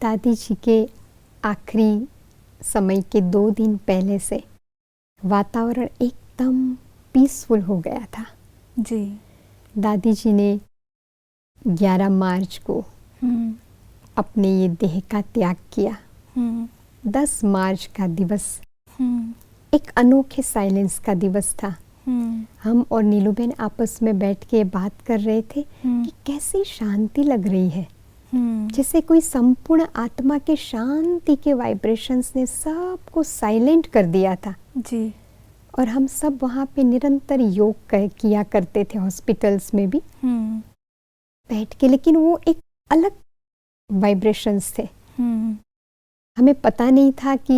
दादी जी के आखिरी समय के 2 दिन पहले से वातावरण एकदम पीसफुल हो गया था जी। दादी जी ने 11 मार्च को अपने ये देह का त्याग किया 10 मार्च का दिवस एक अनोखे साइलेंस का दिवस था हम और नीलूबेन आपस में बैठ के बात कर रहे थे कि कैसी शांति लग रही है जैसे कोई संपूर्ण आत्मा के शांति के वाइब्रेशंस ने सबको साइलेंट कर दिया था जी। और हम सब वहाँ पे निरंतर योग किया करते थे हॉस्पिटल्स में भी बैठ के लेकिन वो एक अलग वाइब्रेशंस थे हमें पता नहीं था कि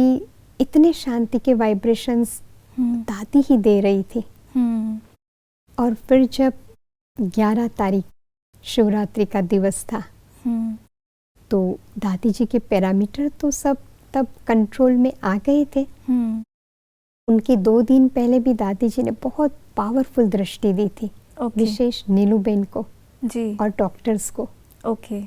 इतने शांति के वाइब्रेशंस दादी ही दे रही थी और फिर जब 11 तारीख शिवरात्रि का दिवस था तो दादी जी के पैरामीटर तो सब तब कंट्रोल में आ गए थे उनके 2 दिन पहले भी दादी जी ने बहुत पावरफुल दृष्टि दी थी विशेष नीलूबेन को जी और डॉक्टर्स को ओके।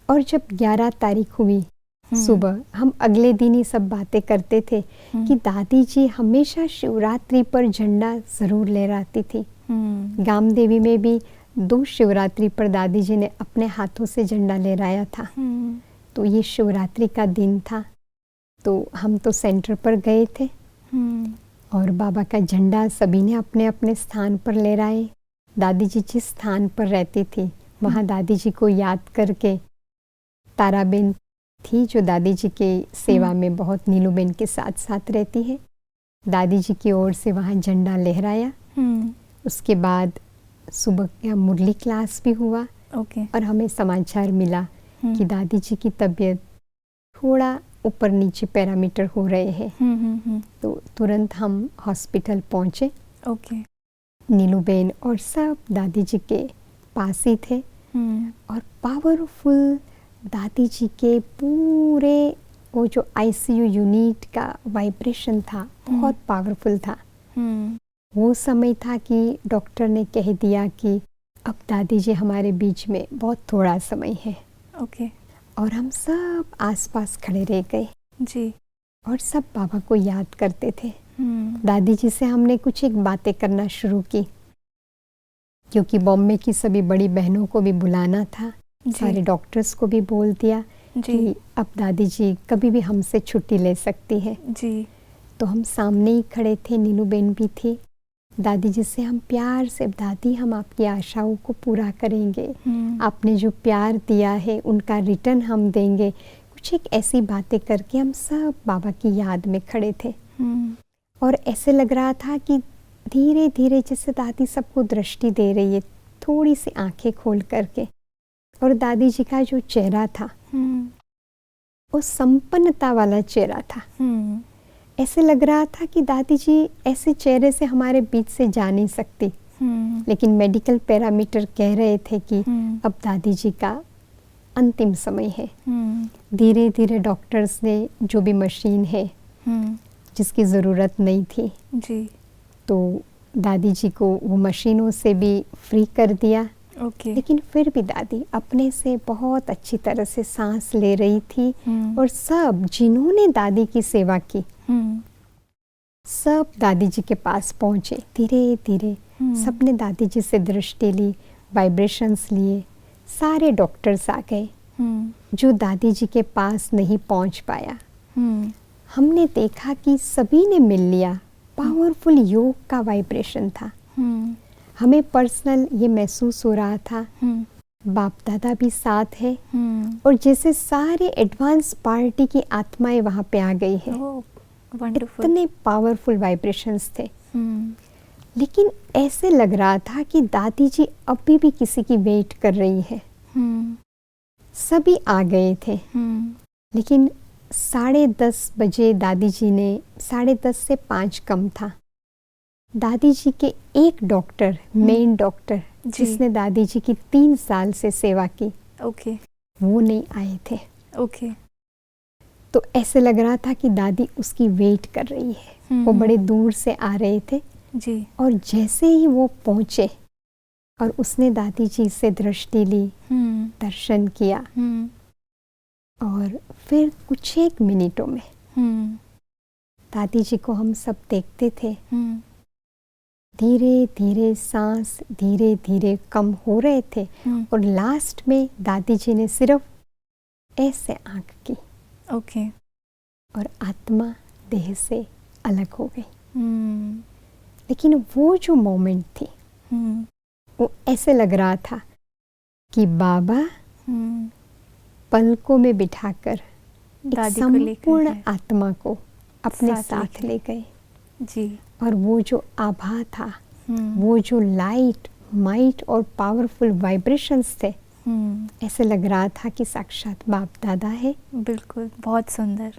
और जब 11 तारीख हुई सुबह हम अगले दिन ही सब बातें करते थे कि दादी जी हमेशा शिवरात्रि पर झंडा जरूर लहराती थी गामदेवी में भी 2 शिवरात्रि पर दादी जी ने अपने हाथों से झंडा लहराया था तो ये शिवरात्रि का दिन था तो हम तो सेंटर पर गए थे और बाबा का झंडा सभी ने अपने अपने स्थान पर लहराए दादी जी जिस स्थान पर रहती थी वहाँ दादी जी को याद करके ताराबेन थी जो दादी जी के सेवा में बहुत नीलूबेन के साथ साथ रहती है दादी जी की ओर से वहाँ झंडा लहराया उसके बाद सुबह का मुरली क्लास भी हुआ और हमें समाचार मिला कि दादी जी की तबीयत थोड़ा ऊपर नीचे पैरामीटर हो रहे हैं तो तुरंत हम हॉस्पिटल पहुँचे नीलूबेन और सब दादी जी के पास ही थे और पावरफुल दादी जी के पूरे वो जो आईसीयू यूनिट का वाइब्रेशन था बहुत पावरफुल था वो समय था कि डॉक्टर ने कह दिया कि अब दादी जी हमारे बीच में बहुत थोड़ा समय है और हम सब आसपास खड़े रह गए जी और सब बाबा को याद करते थे दादी जी से हमने कुछ एक बातें करना शुरू की क्योंकि बॉम्बे की सभी बड़ी बहनों को भी बुलाना था सारे डॉक्टर्स को भी बोल दिया कि अब दादी जी कभी भी हमसे छुट्टी ले सकती है जी। तो हम सामने ही खड़े थे नीलूबेन भी थी दादी जी से हम प्यार से दादी हम आपकी आशाओं को पूरा करेंगे आपने जो प्यार दिया है उनका रिटर्न हम देंगे कुछ एक ऐसी बातें करके हम सब बाबा की याद में खड़े थे और ऐसे लग रहा था कि धीरे धीरे जैसे दादी सबको दृष्टि दे रही है थोड़ी सी आंखें खोल करके और दादी जी का जो चेहरा था वो संपन्नता वाला चेहरा था ऐसे लग रहा था कि दादी जी ऐसे चेहरे से हमारे बीच से जा नहीं सकती लेकिन मेडिकल पैरामीटर कह रहे थे कि अब दादी जी का अंतिम समय है धीरे धीरे डॉक्टर्स ने जो भी मशीन है जिसकी ज़रूरत नहीं थी जी तो दादी जी को वो मशीनों से भी फ्री कर दिया लेकिन फिर भी दादी अपने से बहुत अच्छी तरह से सांस ले रही थी और सब जिन्होंने दादी की सेवा की सब दादी जी के पास पहुंचे धीरे धीरे सबने दादी जी से दृष्टि ली वाइब्रेशंस लिए सारे डॉक्टर्स आ गए जो दादी जी के पास नहीं पहुंच पाया हमने देखा कि सभी ने मिल लिया पावरफुल योग का वाइब्रेशन था हमें पर्सनल ये महसूस हो रहा था बाप दादा भी साथ है और जैसे सारे एडवांस पार्टी की आत्माएं वहाँ पे आ गई है इतने पावरफुल वाइब्रेशंस थे लेकिन ऐसे लग रहा था कि दादी जी अभी भी किसी की वेट कर रही है सभी आ गए थे लेकिन 10:30 बजे दादी जी ने 10:30 से 5 कम था दादी जी के एक डॉक्टर मेन डॉक्टर जिसने दादी जी की 3 साल से सेवा की वो नहीं आए थे तो ऐसे लग रहा था कि दादी उसकी वेट कर रही है वो बड़े दूर से आ रहे थे जी और जैसे ही वो पहुंचे और उसने दादी जी से दृष्टि ली दर्शन किया और फिर कुछ एक मिनटों में दादी जी को हम सब देखते थे, धीरे धीरे सांस धीरे धीरे कम हो रहे थे और लास्ट में दादी जी ने सिर्फ ऐसे आंख की ओके और आत्मा देह से अलग हो गई। लेकिन वो जो मोमेंट थी वो ऐसे लग रहा था कि बाबा पलकों में बिठाकर एक संपूर्ण आत्मा को अपने साथ ले गए जी। और वो जो आभा था, वो जो लाइट माइट और पावरफुल वाइब्रेशंस थे, ऐसे लग रहा था कि साक्षात बाप दादा है। बिल्कुल, बहुत सुंदर।